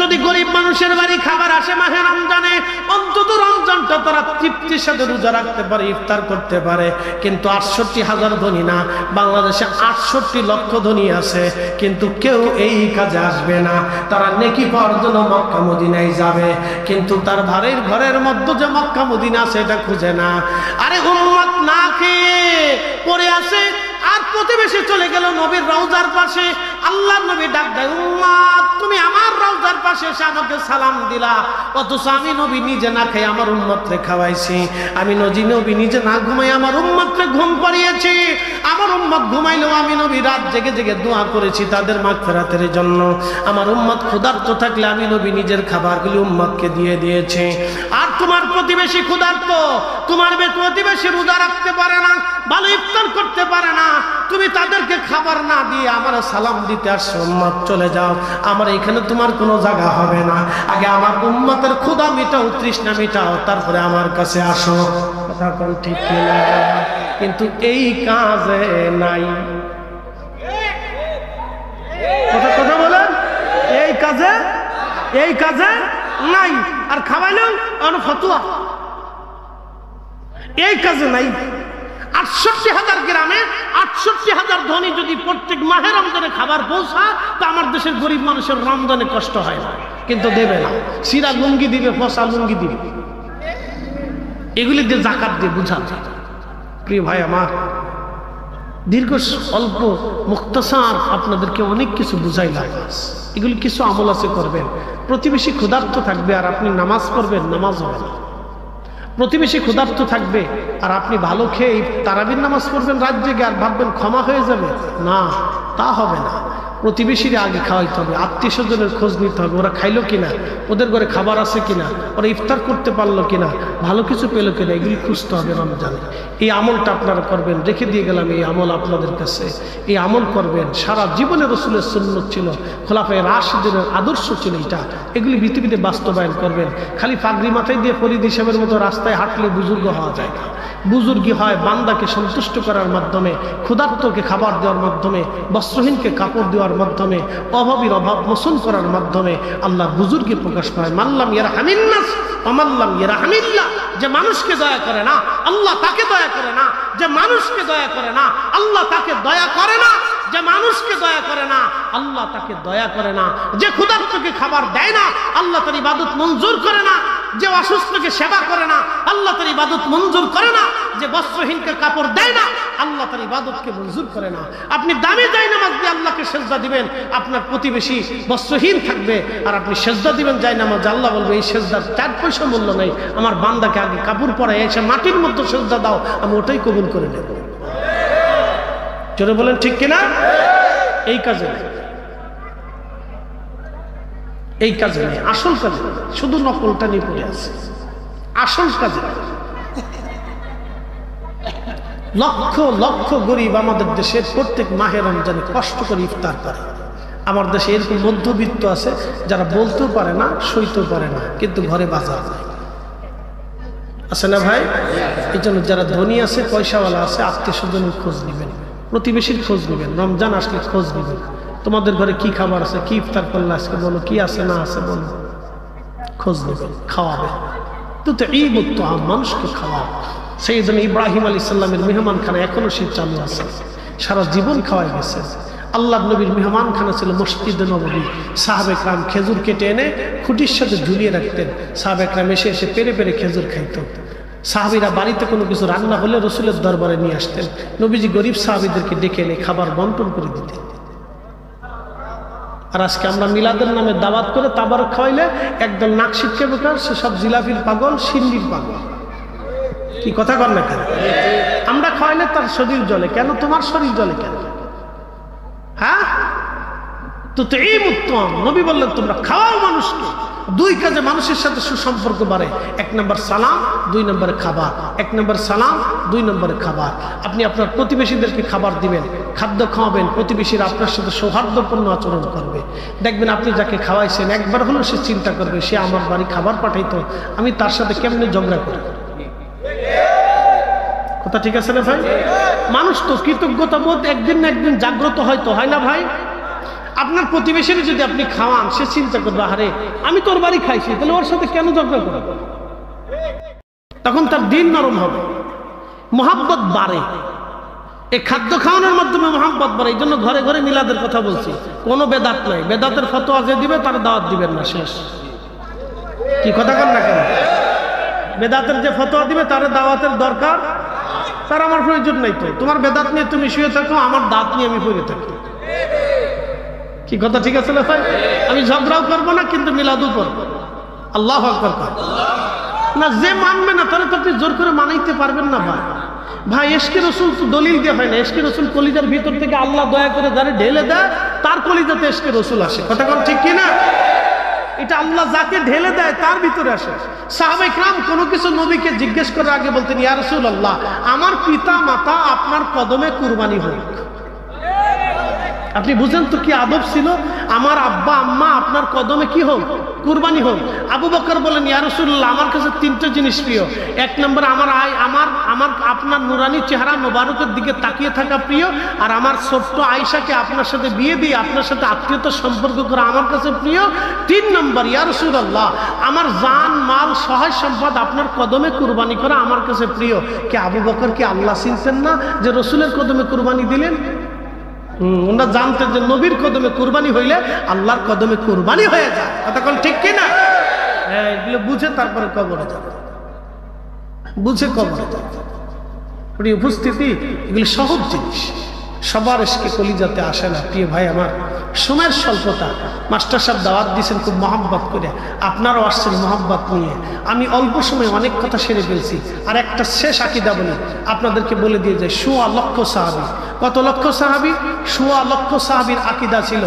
যদি গরিব মানুষের বাড়ি খাবার আসে মাহে রমজানে, অন্তত রমজানটা তারা তৃপ্তির সাথে রোজা রাখতে পারে, ইফতার করতে পারে। কিন্তু ৬৮,০০০ ধনী না, বাংলাদেশে ৬৮ লক্ষ ধনী আছে, কিন্তু কেউ এই কাজে আসবে না। তারা নেকি পাওয়ার জন্য মক্কা মদিনায় যাবে, কিন্তু তার ভাইয়ের ঘরের মধ্যে যে মক্কা মদিনা আছে এটা খুঁজে না। আরে উম্মত না খেয়ে পড়ে আসে, আর প্রতিবেশী চলে গেল নবীর রওজার পাশে। আল্লাহর নবী ডাক দেয়, উম্মত তুমি আমার রওজার পাশে এসে আমাকে সালাম দিলা, অথচ আমি নবী নিজে না খেয়ে আমার উম্মতকে খাওয়াইছি। আমি নবী নিজে না ঘুমাই আমার উম্মতকে ঘুম পাড়িয়েছি। আমার উম্মত ঘুমাইলেও আমি নবী রাত জেগে জেগে দোয়া করেছি তাদের মাগফিরাতের জন্য। আমার উম্মত ক্ষুধার্ত থাকলে আমি নবী নিজের খাবারগুলি উম্মতকে দিয়ে দিয়েছি। আর তোমার প্রতিবেশী ক্ষুধার্ত, তোমার প্রতিবেশী রোজা রাখতে পারে না, ভালো ইফতার করতে পারে না, তুমি তাদেরকে খাবার না দিয়ে আমার সালাম দিতে আসছো, উম্মত চলে যাও, আমার এখানে তোমার কোনো জায়গা হবে না। আগে আমার উম্মতের ক্ষুধা মিটাও, তৃষ্ণা মিটাও, তারপরে আমার কাছে আসো। কথা কোন ঠিক কিনা? কিন্তু এই কাজে নাই। কথা বলেন, এই কাজে নাই। আর খাওয়াইলেও ফতুয়া, এই কাজে নাই। 68,000 গ্রামে 68,000 ধনী যদি প্রত্যেক মাহে রমজানে খাবার পৌঁছায়, তা আমার দেশের গরিব মানুষের রমজানে কষ্ট হয় না, কিন্তু দেবে না। সিরা লুঙ্গি দিবে, ফসা লুঙ্গি দিবে, এগুলি দিয়ে জাকাত দিয়ে বুঝা। প্রিয় ভাই আমার, দীর্ঘ অল্প মুক্তাসার আপনাদেরকে অনেক কিছু বুঝাইলাম। এগুলি কিছু আমল আছে করবেন। প্রতিবেশী ক্ষুধার্ত থাকবে আর আপনি নামাজ পড়বেন, নামাজ হবে না। প্রতিবেশী ক্ষুধার্ত থাকবে আর আপনি ভালো খেয়ে তারাবির নামাজ পড়বেন রাত জেগে, আর ভাববেন ক্ষমা হয়ে যাবে, না, তা হবে না। প্রতিবেশীরা আগে খাওয়াইতে হবে, আত্মীয় স্বজনের খোঁজ নিতে হবে, ওরা খাইলো কিনা, ওদের ঘরে খাবার আছে কিনা, ওরা ইফতার করতে পারলো কিনা, ভালো কিছু পেলো কিনা, এগুলি খুঁজতে হবে রমজানে। এই আমলটা আপনারা করবেন, রেখে দিয়ে গেলাম এই আমল আপনাদের কাছে। এই আমল করবেন, সারা জীবনে রসুলের সুন্নত ছিল, খোলাফায়ে রাশিদিনের আদর্শ ছিল এটা। এগুলি পৃথিবীতে বাস্তবায়ন করবেন। খালি পাগড়ি মাথায় দিয়ে ফরিদ হিসাবের মতো রাস্তায় হাঁটলে বুজুর্গ হওয়া যায় না। বুজুর্গি হয় বান্দাকে সন্তুষ্ট করার মাধ্যমে, ক্ষুধার্তকে খাবার দেওয়ার মাধ্যমে, বস্ত্রহীনকে কাপড় দেওয়ার মাধ্যমে, অভাবীর অভাব মোচন করার মাধ্যমে আল্লাহ বুজুর্গি প্রকাশ পায়। মাল্লাম ইয়ারহামিন নাস ওয়া মাল্লাম ইয়ারহামিল্লাহ, যে মানুষকে দয়া করে না আল্লাহ তাকে দয়া করে না, যে মানুষকে দয়া করে না আল্লাহ তাকে দয়া করে না, যে মানুষকে দয়া করে না আল্লাহ তাকে দয়া করে না, যে ক্ষুধার্তকে খাবার দেয় না আল্লাহ তার ইবাদত মঞ্জুর করে না, যে অসুস্থকে সেবা করে না আল্লাহ তার ইবাদত মঞ্জুর করে না, যে বস্ত্রহীনকে কাপড় দেয় না আল্লাহ তার ইবাদতকে মঞ্জুর করে না। আপনি দামি জায়নামাজ দিয়ে আল্লাহকে সেজদা দিবেন, আপনার প্রতিবেশী বস্ত্রহীন থাকবে, আর আপনি সেজদা দিবেন জায়নামাজ, আল্লাহ বলবে এই সেজদার 4 পয়সা মূল্য নেই, আমার বান্দাকে আগে কাপড় পরায় এসে মাটির মধ্যে সেজদা দাও, আমি ওটাই কবুল করে নেব। জোরে বলেন ঠিক কিনা? এই কাজে নেই, এই কাজে নেই, আসল কাজে নেই, শুধু নকলটা নিয়ে পড়ে আছে, আসল কাজে নেই। লক্ষ লক্ষ গরিব আমাদের দেশের প্রত্যেক মাহে রমজানে কষ্ট করে ইফতার করে। আমার দেশে এরকম মধ্যবিত্ত আছে যারা বলতেও পারে না, সইতেও পারে না, কিন্তু ঘরে বাজার নাই, আছে না ভাই? এই জন্য যারা ধনী আছে, পয়সাওয়ালা আছে, আত্মীয় স্বজনের খোঁজ নেবেন, প্রতিবেশীর খোঁজ নেবেন, রমজান আসলে খোঁজ নেবেন, তোমাদের ঘরে কি খাবার আছে, কি ইফতার করলে আজকে বলো, কি আছে না আছে বলো, খোঁজ নেবেন, খাওয়াবেন। তো ঈদ উত্তম, মানুষকে খাওয়াও। সাইয়েদনা ইব্রাহিম আলাইহিস সালামের মেহমানখানা এখনো সে চালু আছে, সারা জীবন খাওয়াই গেছে। আল্লাহর নবীর মেহমানখানা ছিল মসজিদে নববী। সাহাবে کرام খেজুর কেটে এনে খুঁটির সাথে ঝুলিয়ে রাখতেন, সাহাবে کرام এসে এসে পেরে পেরে খেজুর খাইত। সাহাবীরা বাড়িতে কোনো কিছু রান্না হলে রসুলের দরবারে নিয়ে আসতেন, নবীজি গরিব সাহাবীদেরকে ডেকে এনে খাবার বন্টন করে দিতেন। আর আজকে আমরা মিলাদের নামে দাওয়াত করে তাবারক খাওয়াইলে একদল নাক শিক্ষা বেকার, সে সব জিলাপির পাগল, সিন্নির পাগল। কি কথা কর না কেন? আমরা খাওয়াইলে তার শরীর জ্বলে কেন, তোমার শরীর জ্বলে কেন? হ্যাঁ, তো এই উত্তম নবী বললেন তোমরা খাওয়াও মানুষকে। 2 কাজে মানুষের সাথে সুসম্পর্ক বাড়ে, 1 নম্বর সালাম, 2 নম্বরে খাবার। 1 নম্বর সালাম, 2 নম্বরে খাবার। আপনি আপনার প্রতিবেশীদেরকে খাবার দিবেন, খাদ্য খাওয়াবেন, প্রতিবেশীরা আপনার সাথে সৌহার্দ্যপূর্ণ আচরণ করবে। দেখবেন আপনি যাকে খাওয়াইছেন একবার হলেও সে চিন্তা করবে, সে আমার বাড়ি খাবার পাঠাইতো, আমি তার সাথে কেমনে ঝগড়া করি। কথা ঠিক আছে না ভাই? মানুষ তো কৃতজ্ঞতা বোধ একদিন না একদিন জাগ্রত হয়তো, হয় না ভাই? আপনার প্রতিবেশীর যদি আপনি খাওয়ান, সে চিন্তা করবে, আরে আমি তোর বাড়ি খাইছি, তাহলে ওর সাথে কেন ঝগড়া করব? তখন তার দিন নরম হবে, মহাব্বত বাড়ে। এই খাদ্য খাওয়ানোর মাধ্যমে মহাব্বত বাড়ে। এই জন্য ঘরে ঘরে মিলাদের কথা বলছি, কোনো বেদাত নাই। বেদাতের ফতোয়া যে দিবে তার দাওয়াত দিবেন না, শেষ। কি কথা কর না কেন? বেদাতের যে ফতোয়া দিবে তার দাওয়াতের দরকার তার আমার প্রয়োজন নাই। তো তোমার বেদাত নিয়ে তুমি শুয়ে থাকো, আমার দাঁত নিয়ে আমি পড়ে থাকি। কি কথা ঠিক আছে না ভাই? আমি ঝগড়াও করবো না, কিন্তু মিলাদও করবো। আল্লাহু আকবার না, যে মানবে না তাহলে তো আপনি জোর করে মানাইতে পারবেন না ভাই। ভাই ইশকে রাসূল তো দলিল দিয়ে হয় না। ইশকে রাসূল কলিজার ভিতর থেকে আল্লাহ দয়া করে যারা ঢেলে দেয় তার কলিজাতে ইশকে রাসূল আসে। কথা কোন ঠিক কি না? এটা আল্লাহ যাকে ঢেলে দেয় তার ভিতরে আসে। সাহাবায়ে কেরাম কোনো কিছু নবীকে জিজ্ঞেস করার আগে বলতেন, ইয়া রাসূলুল্লাহ, আমার পিতা মাতা আপনার কদমে কুরবানি হোক। আপনি বুঝেন তো কি আদব ছিল? আমার আব্বা আম্মা আপনার কদমে কি হোক, কুরবানি হোক। আবু বকর বলেন, ইয়া রাসূলুল্লাহ, আমার কাছে তিনটা জিনিস প্রিয়। এক নম্বর আমার আপনার নুরানি চেহারা মোবারকের দিকে তাকিয়ে থাকা প্রিয়, আর আমার ছোট্ট আয়েশাকে আপনার সাথে বিয়ে দিয়ে আপনার সাথে আত্মীয়তার সম্পর্ক করা আমার কাছে প্রিয়। তিন নম্বর, ইয়া রাসূলুল্লাহ, আমার জান মাল সহায় সম্পদ আপনার কদমে কুরবানি করা আমার কাছে প্রিয়। কে আবু বকর কি আল্লাহ চিনতেন না যে রসুলের কদমে কুরবানি দিলেন? ওনারা জানতেন যে নবীর কদমে কুরবানি হইলে আল্লাহর কদমে কুরবানি হয়ে যায়। তখন ঠিক কি না? হ্যাঁ, এগুলো বুঝে তারপরে কবরে যাবে, বুঝে কবরে যাবে। প্রিয় উপস্থিতি, এগুলি সহজ জিনিস, সবার এসকে কলিজাতে আসে না। প্রিয় ভাই আমার, সময়ের স্বল্পতা, মাস্টার সাহেব দাওয়াত দিয়েছেন খুব মহব্বত করে, আপনারাও আসছেন মহব্বত নিয়ে। আমি অল্প সময় অনেক কথা সেরে ফেলছি। আর একটা শেষ আকীদা বলি, আপনাদেরকে বলে দিয়ে যায়। ১৬ লক্ষ সাহাবী। কত লক্ষ সাহাবী? ১৬ লক্ষ সাহাবীর আকীদা ছিল।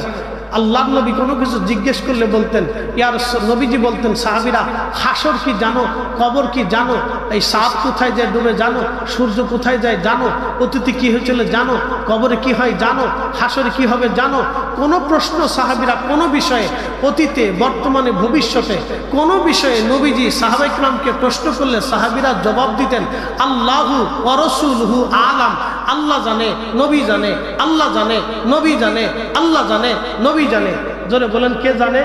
আল্লাহর নবী কোনো কিছু জিজ্ঞেস করলে বলতেন, ইয়া রাসূল, নবীজি বলতেন, সাহাবীরা হাসর কি জানো, কবর কি জানো, এই সাপ কোথায় যায় ডুবে জানো, সূর্য কোথায় যায় জানো, অতীতে কি হয়েছিল জানো, কবরে কি হয় জানো, হাসরে কি হবে জানো। কোনো প্রশ্ন সাহাবীরা কোনো বিষয়ে, অতীতে বর্তমানে ভবিষ্যতে কোনো বিষয়ে নবীজি সাহাবায়ে কেরামকে প্রশ্ন করলে সাহাবীরা জবাব দিতেন, আল্লাহু ওয়া রাসূলুহু আলাম। আল্লাহ জানে, নবী জানে, আল্লাহ জানে, নবী জানে, আল্লাহ জানে, নবী জানে। জোরে বলেন কে জানে?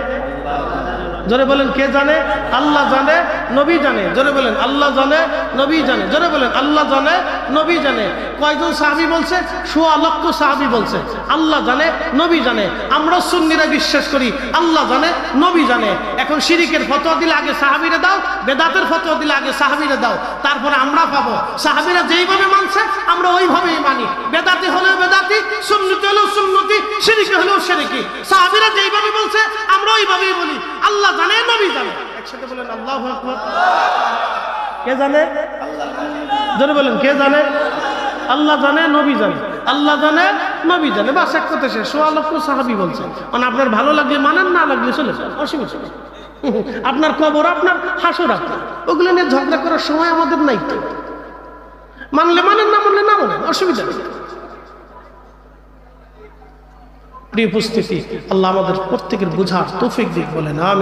জোরে বলেন কে জানে? আল্লাহ জানে, নবী জানে। জোরে বলেন আল্লাহ জানে, নবী জানে। জোরে বলেন আল্লাহ জানে, নবী জানে। কয়জন সাহাবী বলছে? ১৬ লক্ষ সাহাবী বলছে আল্লাহ জানে, নবী জানে। আমরা সুন্নিরা বিশ্বাস করি আল্লাহ জানে, নবী জানে। এখন শিরিকের ফতোয়া দিলে আগে সাহাবীরা দাও, বেদাতের ফতোয়া দিলে আগে সাহাবীরা দাও, তারপরে আমরা পাবো। সাহাবীরা যেইভাবে মানছে আমরা ওইভাবেই মানি। বেদাতি হলেও বেদাতি, সুন্নতি হলেও সুন্নতি, শিরিকি হলেও শিরিকি। সাহাবীরা যেইভাবে বলছে আমরা ওইভাবেই বলি। আল্লাহ জানে, নবী জানে। একসাথে বলেন আল্লাহু আকবার। কে জানে? জোরে বলেন কে জানে? আল্লাহ জানে, নবী জানে। আল্লাহ জানে, নবী জানে। বাস এক কথা শেষ। ১৬ লক্ষ সাহাবী বলছে। মানে আপনার ভালো লাগলে মানেন, না লাগলে চলে যান, অসুবিধা নেই। আপনার কবর আপনার, হাসর আপনার, ওগুলো নিয়ে ঝগড়া করার সময় আমাদের নাই। তো মানলে মানেন, না মানলে না মানেন, অসুবিধা নেই। প্রিয় উপস্থিতি, আল্লাহ আমাদের প্রত্যেকের বুঝার তৌফিক দিক বলেন আমিন।